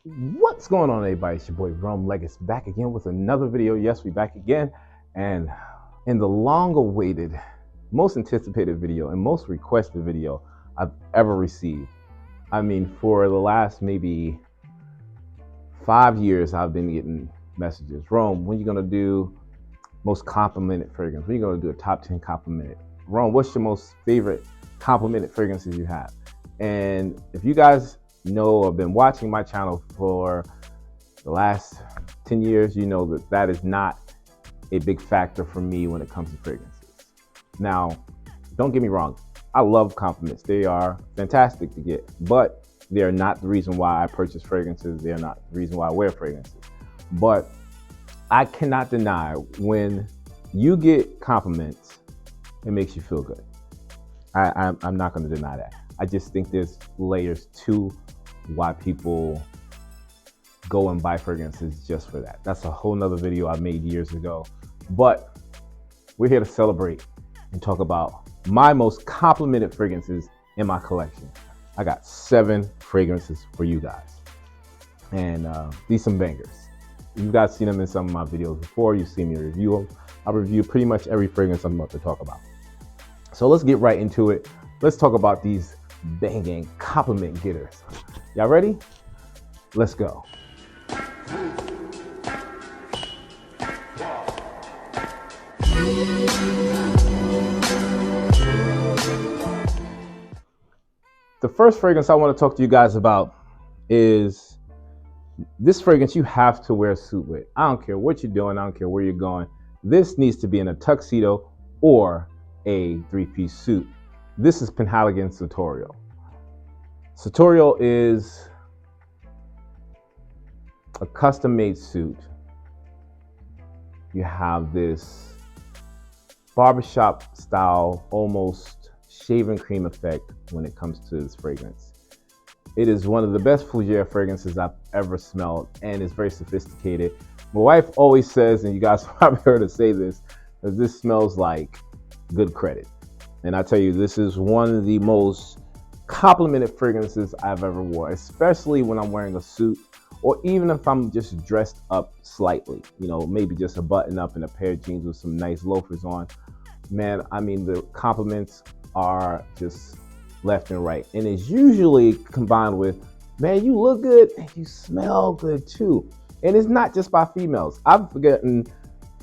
What's going on, everybody? It's your boy Rome Legacy back again with another video. Yes, we back again, and in the long-awaited, most anticipated video and most requested video I've ever received. I mean, for the last maybe 5 years, I've been getting messages. Rome, when you gonna do most complimented fragrance? When you gonna do a top 10 complimented? Rome, what's your most favorite complimented fragrances you have? And if you guys know, I've been watching my channel for the last 10 years, you know that is not a big factor for me when it comes to fragrances. Now, don't get me wrong, I love compliments. They are fantastic to get, but they are not the reason why I purchase fragrances. They are not the reason why I wear fragrances. But I cannot deny when you get compliments, it makes you feel good. I'm not going to deny that. I just think there's layers to why people go and buy fragrances just for that. That's a whole nother video I made years ago. But we're here to celebrate and talk about my most complimented fragrances in my collection. I got 7 fragrances for you guys. And these some bangers. You guys seen them in some of my videos before. You've seen me review them. I review pretty much every fragrance I'm about to talk about. So let's get right into it. Let's talk about these banging compliment getters. Y'all ready? Let's go. The first fragrance I want to talk to you guys about is this fragrance you have to wear a suit with. I don't care what you're doing. I don't care where you're going. This needs to be in a tuxedo or a 3-piece suit. This is Penhaligon Sartorial. Sartorial is a custom-made suit. You have this barbershop style, almost shaving cream effect when it comes to this fragrance. It is one of the best fougere fragrances I've ever smelled, and it's very sophisticated. My wife always says, and you guys probably heard her say this, that this smells like good credit. And I tell you, this is one of the most complimented fragrances I've ever worn, especially when I'm wearing a suit, or even if I'm just dressed up slightly, you know, maybe just a button up and a pair of jeans with some nice loafers on. Man, I mean, the compliments are just left and right. And it's usually combined with, man, you look good and you smell good too. And it's not just by females. I've gotten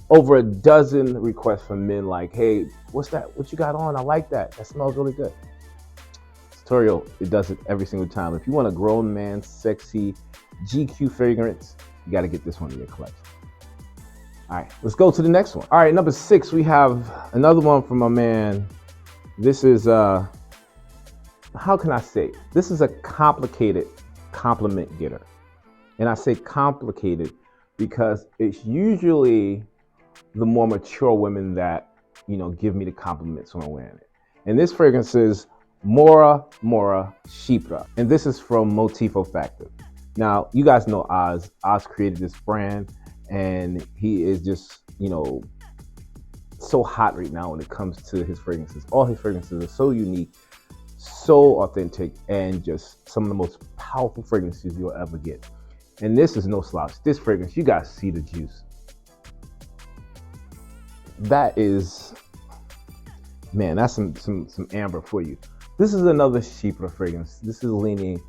over a dozen requests from men like, hey, what's that? What you got on? I like that. That smells really good. Sartorial, it does it every single time. If you want a grown man, sexy GQ fragrance, you got to get this one in your collection. All right, let's go to the next one. All right, number 6, we have another one from my man. This is, how can I say? This is a complicated compliment getter. And I say complicated because it's usually the more mature women that, you know, give me the compliments when I'm wearing it. And this fragrance is Mora Mora Chypre. And this is from Motif Olfactive. Now, you guys know Oz. Oz created this brand, and he is just, you know, so hot right now when it comes to his fragrances. All his fragrances are so unique, so authentic, and just some of the most powerful fragrances you'll ever get. And this is no slouch. This fragrance, you guys see the juice. That is, man, that's some amber for you. This is another Chypre fragrance. This is leaning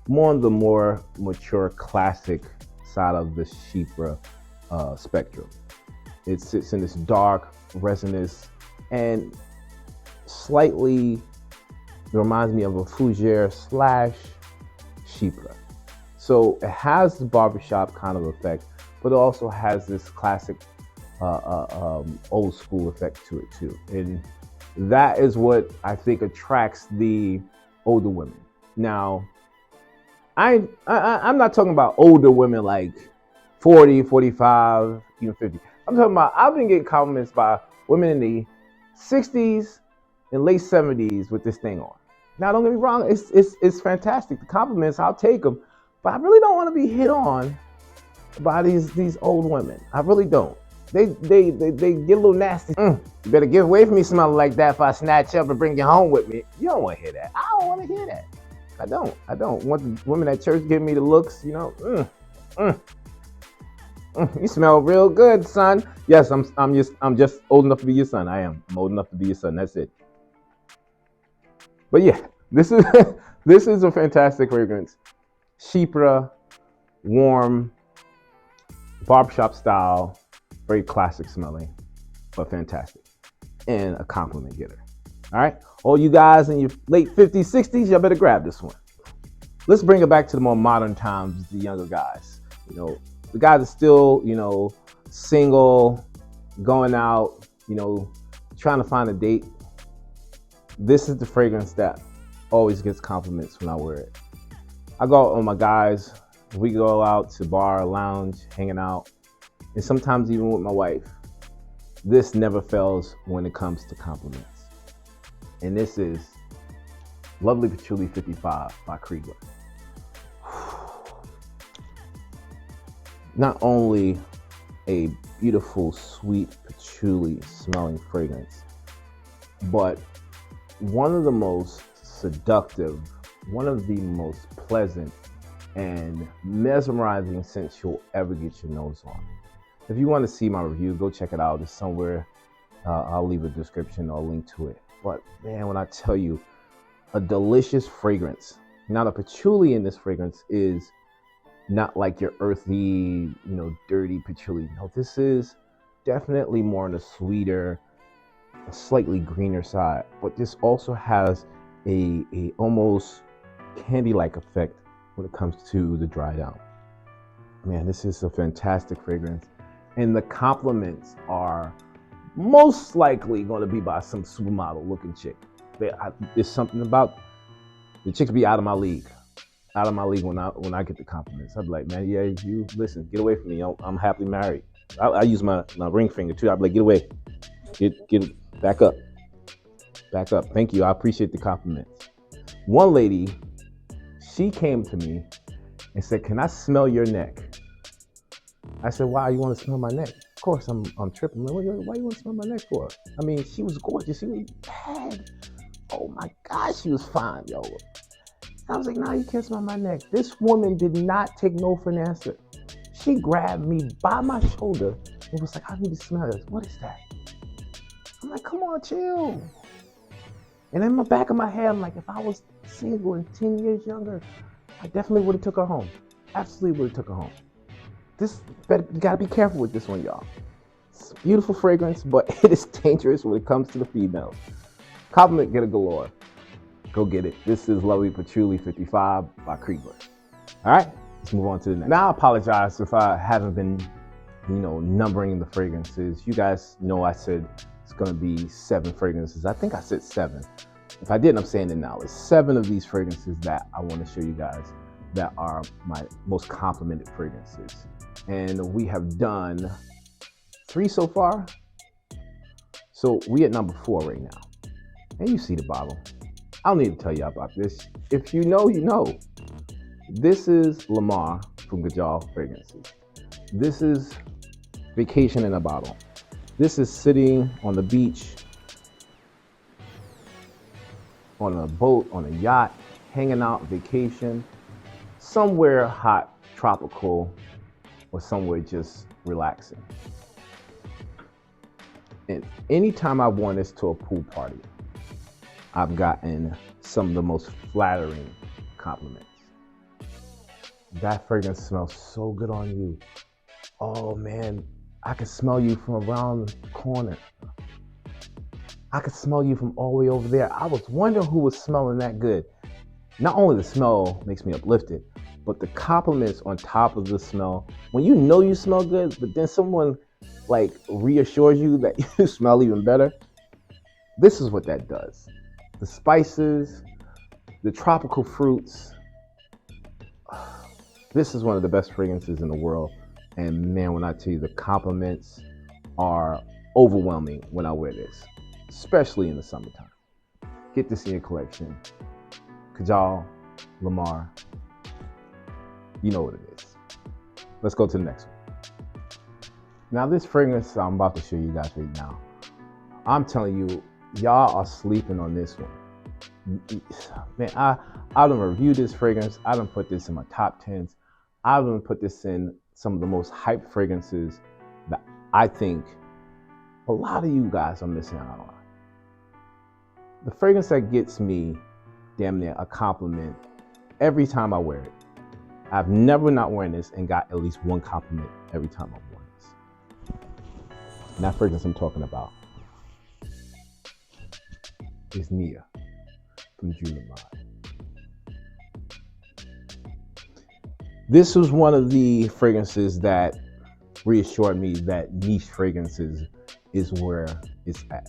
more on the more mature classic side of the Chypre spectrum. It sits in this dark, resinous, and slightly reminds me of a fougere / Chypre. So it has the barbershop kind of effect, but it also has this classic old school effect to it too. And that is what I think attracts the older women. Now, I'm not talking about older women like 40, 45, even 50. I'm talking about, I've been getting compliments by women in the 60s and late 70s with this thing on. Now, don't get me wrong, it's fantastic. The compliments, I'll take them, but I really don't want to be hit on by these old women. I really don't. They get a little nasty. You better get away from me smelling like that if I snatch up and bring you home with me. You don't want to hear that. I don't want to hear that. I don't want the women at church giving me the looks, mm, you smell real good, son. Yes, I'm just old enough to be your son. I'm old enough to be your son. That's it. But yeah, this is this is a fantastic fragrance. Chypre, warm, barbershop style, very classic smelling, but fantastic. And a compliment getter. All right, all you guys in your late 50s, 60s, y'all better grab this one. Let's bring it back to the more modern times, the younger guys. The guys are still, single, going out, trying to find a date. This is the fragrance that always gets compliments when I wear it. I go out with my guys, we go out to bar, lounge, hanging out, and sometimes even with my wife. This never fails when it comes to compliments. And this is Lovely Patchouli 55 by Kriegler. Not only a beautiful, sweet patchouli smelling fragrance, but one of the most seductive, one of the most pleasant and mesmerizing scents you'll ever get your nose on. If you want to see my review, go check it out. It's somewhere. I'll leave a description or a link to it. But man, when I tell you, a delicious fragrance. Now the patchouli in this fragrance is not like your earthy, dirty patchouli. No, this is definitely more on the sweeter, slightly greener side. But this also has a almost candy-like effect when it comes to the dry down. Man, this is a fantastic fragrance. And the compliments are most likely going to be by some supermodel looking chick. There's something about the chicks be out of my league when I get the compliments. I'd be like, man, yeah, you listen, get away from me. I'm happily married. I use my ring finger too. I'd be like, get away, get back up. Thank you. I appreciate the compliments. One lady, she came to me and said, can I smell your neck? I said, why you want to smell my neck? Of course, I'm tripping. Why you want to smell my neck for? I mean, she was gorgeous. She was bad. Oh my gosh, she was fine, yo. I was like, nah, you can't smell my neck. This woman did not take no for an answer. She grabbed me by my shoulder and was like, I need to smell this. What is that? I'm like, come on, chill. And in the back of my head, I'm like, if I was single and 10 years younger, I definitely would have took her home. Absolutely would have took her home. You gotta be careful with this one, y'all. It's a beautiful fragrance, but it is dangerous when it comes to the females. Compliment getter galore. Go get it. This is Lovely Patchouli 55 by Kriegler. All right, let's move on to the next. Now, I apologize if I haven't been, numbering the fragrances. You guys know I said it's gonna be 7 fragrances. I think I said 7. If I didn't, I'm saying it now. It's 7 of these fragrances that I want to show you guys that are my most complimented fragrances. And we have done 3 so far. So we at number 4 right now. And you see the bottle. I don't need to tell you about this. If you know, you know. This is Lamar from Gajal Fragrances. This is Vacation in a Bottle. This is sitting on the beach, on a boat, on a yacht, hanging out, vacation, somewhere hot, tropical, or somewhere just relaxing. And anytime I've worn this to a pool party, I've gotten some of the most flattering compliments. That fragrance smells so good on you. Oh man, I can smell you from around the corner. I could smell you from all the way over there. I was wondering who was smelling that good. Not only the smell makes me uplifted, but the compliments on top of the smell. When you know you smell good, but then someone reassures you that you smell even better, this is what that does. The spices, the tropical fruits. This is one of the best fragrances in the world. And man, when I tell you, the compliments are overwhelming when I wear this, especially in the summertime. Get this in your collection. Kajal, Lamar, you know what it is. Let's go to the next one. Now this fragrance I'm about to show you guys right now, I'm telling you, y'all are sleeping on this one. Man, I done reviewed this fragrance. I done put this in my top 10s. I done put this in some of the most hyped fragrances that I think a lot of you guys are missing out on. The fragrance that gets me damn near a compliment every time I wear it. I've never not worn this and got at least one compliment every time I've worn this. And that fragrance I'm talking about is Nia from Jules Maude. This was one of the fragrances that reassured me that niche fragrances is where it's at.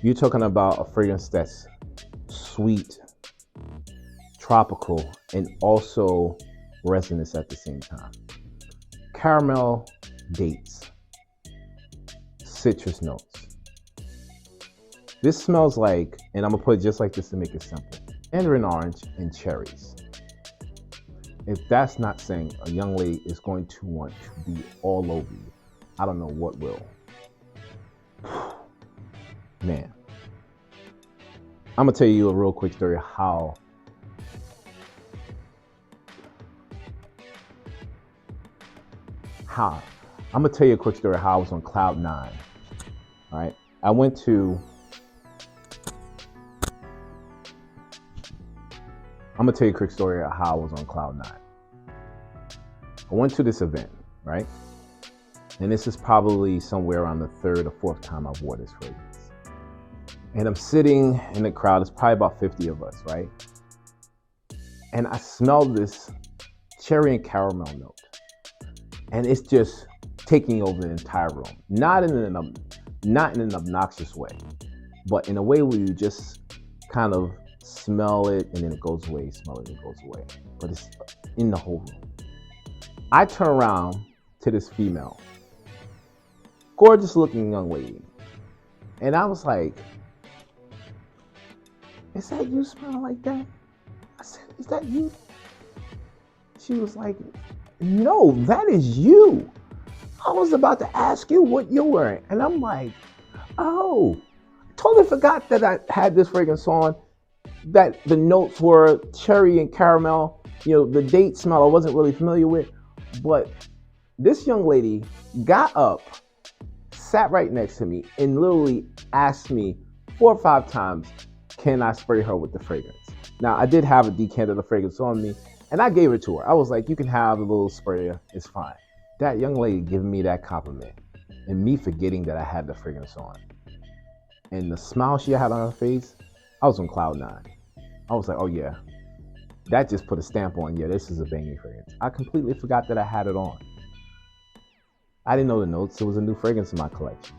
You're talking about a fragrance that's sweet, tropical, and also resinous at the same time. Caramel, dates, citrus notes. This smells like, and I'm gonna put it just like this to make it simple, mandarin orange and cherries. If that's not saying a young lady is going to want to be all over you, I don't know what will. Man, I'm gonna tell you a real quick story how I'm gonna tell you a quick story how I was on cloud 9. All right, I'm gonna tell you a quick story of how I was on cloud 9. I went to this event, right? And this is probably somewhere around the third or fourth time I wore this fragrance. And I'm sitting in the crowd, it's probably about 50 of us, right? And I smelled this cherry and caramel note. And it's just taking over the entire room. Not in an obnoxious way, but in a way where you just kind of smell it and then it goes away, smell it and it goes away. But it's in the whole room. I turn around to this female, gorgeous looking young lady. And I was like, is that you smelling like that? I said, is that you? She was like, no, that is you. I was about to ask you what you're wearing. And I'm like, oh, I totally forgot that I had this fragrance on, that the notes were cherry and caramel. You know, the date smell I wasn't really familiar with. But this young lady got up, sat right next to me, and literally asked me 4 or 5 times, can I spray her with the fragrance? Now, I did have a decanter of the fragrance on me, and I gave it to her. I was like, you can have a little sprayer, it's fine. That young lady giving me that compliment, and me forgetting that I had the fragrance on. And the smile she had on her face, I was on cloud 9. I was like, oh yeah, that just put a stamp on, yeah, this is a banging fragrance. I completely forgot that I had it on. I didn't know the notes, it was a new fragrance in my collection.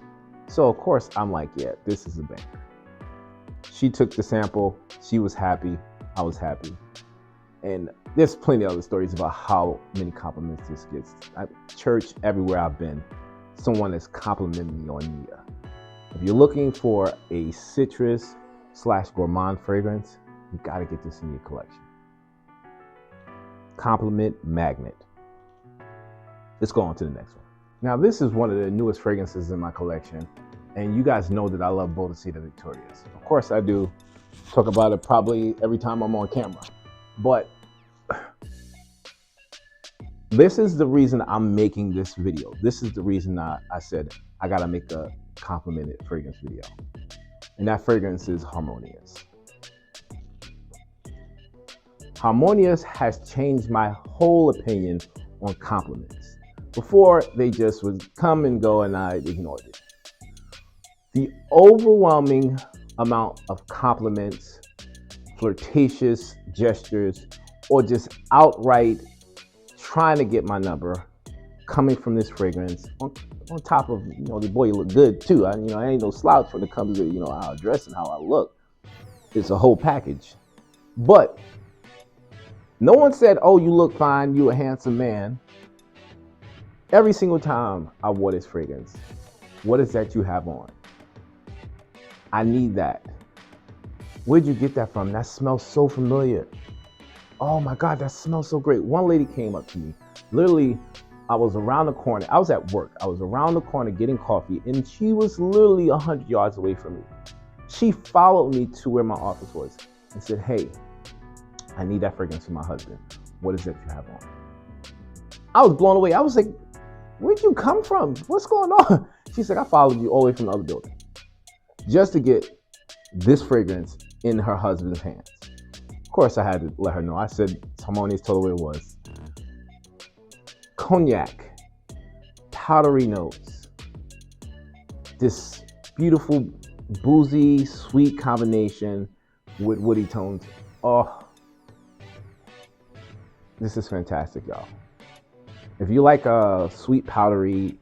So of course, I'm like, yeah, this is a banger. She took the sample, she was happy, I was happy. And there's plenty of other stories about how many compliments this gets. At church, everywhere I've been, someone has complimented me on Nia. If you're looking for a citrus / gourmand fragrance, you gotta get this in your collection. Compliment magnet. Let's go on to the next one. Now, this is one of the newest fragrances in my collection, and you guys know that I love Bodicita Victorious. Of course I do. Talk about it probably every time I'm on camera. But this is the reason I'm making this video. This is the reason I said I gotta make a complimented fragrance video. And that fragrance is Harmonious. Harmonious has changed my whole opinion on compliments. Before, they just would come and go and I ignored it. The overwhelming amount of compliments, flirtatious gestures, or just outright trying to get my number coming from this fragrance on top of, the boy, you look good too. I ain't no slouch when it comes to, how I dress and how I look. It's a whole package. But no one said, oh, you look fine, you a handsome man. Every single time I wore this fragrance, what is that you have on? I need that. Where'd you get that from? That smells so familiar. Oh my God, that smells so great. One lady came up to me. Literally, I was around the corner. I was at work. I was around the corner getting coffee, and she was literally 100 yards away from me. She followed me to where my office was and said, hey, I need that fragrance for my husband. What is it you have on? I was blown away. I was like, where'd you come from? What's going on? She said, I followed you all the way from the other building just to get this fragrance in her husband's hands. Of course, I had to let her know. I said, Harmonious told her what it was. Cognac, powdery notes, this beautiful, boozy, sweet combination with woody tones. Oh, this is fantastic, y'all. If you like a sweet, powdery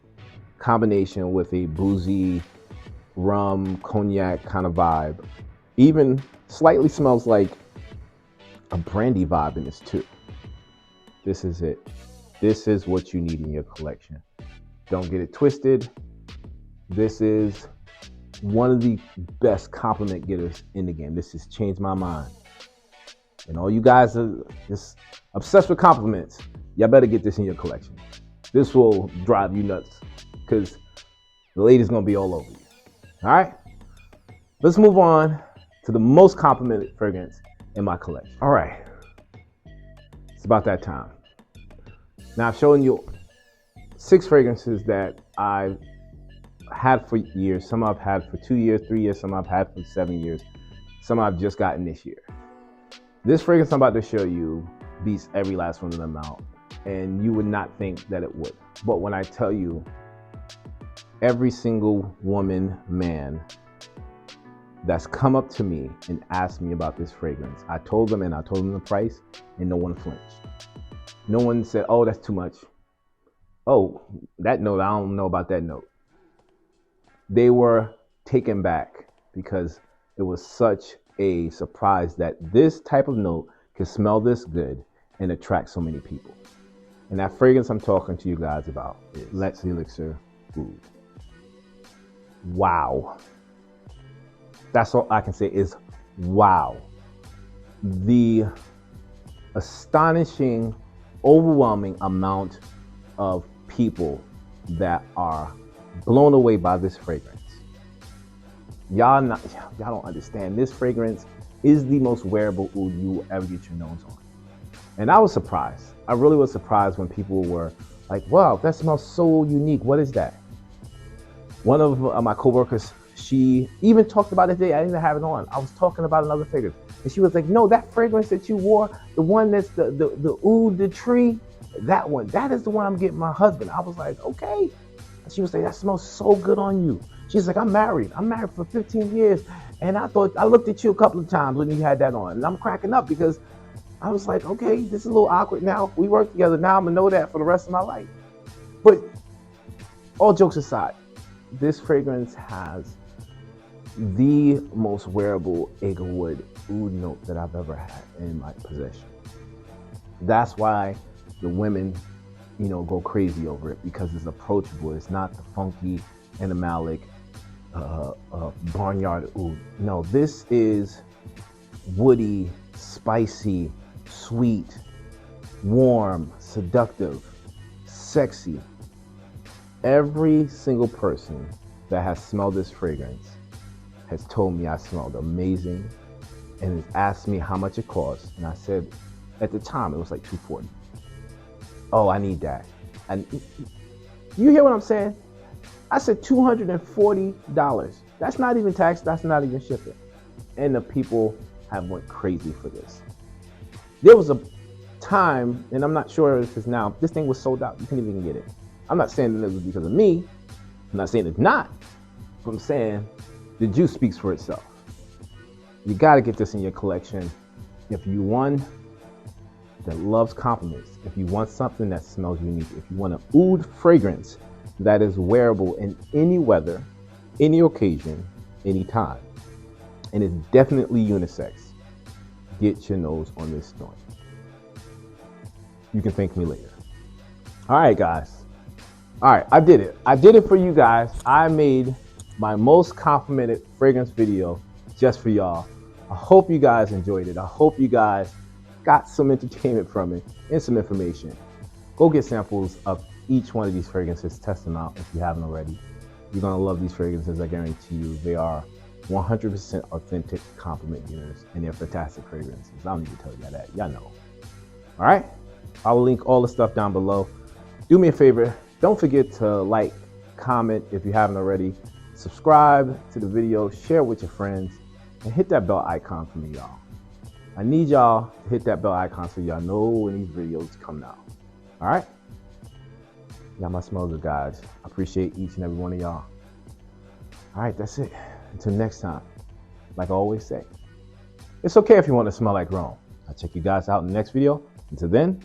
combination with a boozy, rum, cognac kind of vibe, even slightly smells like a brandy vibe in this too. This is it. This is what you need in your collection. Don't get it twisted. This is one of the best compliment getters in the game. This has changed my mind. And all you guys are just obsessed with compliments, y'all better get this in your collection. This will drive you nuts because the lady's gonna be all over you. All right? Let's move on to the most complimented fragrance in my collection. All right. It's about that time. Now I've shown you 6 fragrances that I've had for years. Some I've had for 2 years, 3 years, some I've had for 7 years, some I've just gotten this year. This fragrance I'm about to show you beats every last one of them out, and you would not think that it would. But when I tell you, every single woman, man that's come up to me and asked me about this fragrance, I told them the price, and no one flinched. No one said, oh, that's too much. Oh, that note, I don't know about that note. They were taken back because it was such a surprise that this type of note can smell this good and attract so many people. And that fragrance I'm talking to you guys about is Let's Elixir Oud. Wow. That's all I can say is wow. The astonishing, overwhelming amount of people that are blown away by this fragrance. Y'all don't understand. This fragrance is the most wearable oud you will ever get your nose on. And I was surprised. I really was surprised when people were like, wow, that smells so unique. What is that? One of my coworkers, she even talked about it today. I didn't have it on. I was talking about another fragrance. And she was like, no, that fragrance that you wore, the one that's the oud, the tree, that one, that is the one I'm getting my husband. I was like, okay. And she was like, that smells so good on you. She's like, I'm married for 15 years. And I looked at you a couple of times when you had that on. And I'm cracking up because I was like, okay, this is a little awkward now. We work together. Now I'm gonna know that for the rest of my life. But all jokes aside, this fragrance has the most wearable Egglewood oud note that I've ever had in my possession. That's why the women, go crazy over it, because it's approachable. It's not the funky animalic barnyard oud. No, this is woody, spicy, sweet, warm, seductive, sexy. Every single person that has smelled this fragrance has told me I smelled amazing and has asked me how much it costs. And I said, at the time, it was like $240. Oh, I need that. And you hear what I'm saying? I said $240. That's not even tax, that's not even shipping. And the people have went crazy for this. There was a time, and I'm not sure if it's now, this thing was sold out. You couldn't even get it. I'm not saying that it was because of me. I'm not saying it's not. But I'm saying the juice speaks for itself. You gotta get this in your collection. If you one that loves compliments, if you want something that smells unique, if you want an oud fragrance that is wearable in any weather, any occasion, any time, and it's definitely unisex, get your nose on this joint. You can thank me later. All right, guys. All right, I did it. I did it for you guys. I made my most complimented fragrance video just for y'all. I hope you guys enjoyed it. I hope you guys got some entertainment from it and some information. Go get samples of each one of these fragrances, test them out if you haven't already. You're gonna love these fragrances, I guarantee you. They are 100% authentic compliment dinners, and they're fantastic fragrances. I don't need to tell you that. Y'all know. All right? I will link all the stuff down below. Do me a favor. Don't forget to like, comment if you haven't already. Subscribe to the video, share with your friends, and hit that bell icon for me, y'all. I need y'all to hit that bell icon so y'all know when these videos come out. All right? Y'all my smell good guys. I appreciate each and every one of y'all. All right, that's it. Until next time, like I always say, it's okay if you want to smell like Rome. I'll check you guys out in the next video. Until then,